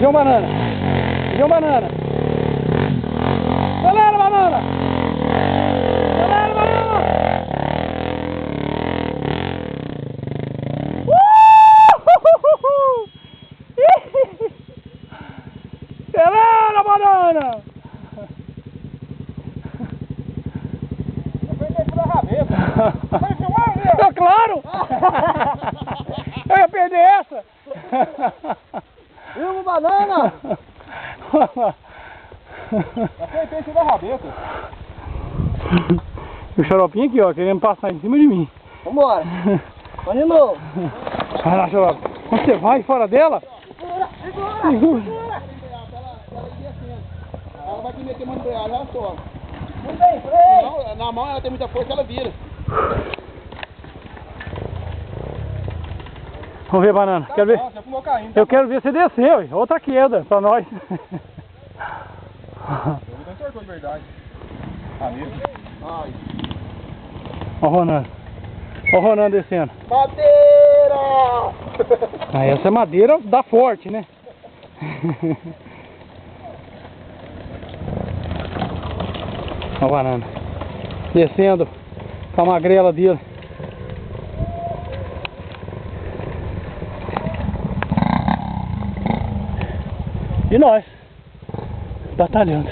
João Banana. João Banana. Banana, banana. Banana, banana. Banana, banana. É claro! Eu ia perder essa! Viu, banana? Acertei isso da rabeta. O xaropinho aqui, ó, querendo passar em cima de mim. Vambora! Vai de novo! Vai lá, xarope. Quando você vai fora dela... Segura! Ela vai meter mão de embreagem, ela sobe. Muito bem, freio! Senão, na mão ela tem muita força, ela vira. Vamos ver, banana. Quero ver. Já fumou caindo. Eu quero ver você descer, ué. Outra queda pra nós. Não tortou de verdade. Amigo. Ai. Ó o Ronan. Ó o Ronan descendo. Madeira! Ah, essa é madeira da forte, né? Ó a banana. Descendo com a magrela dele. E nós batalhando.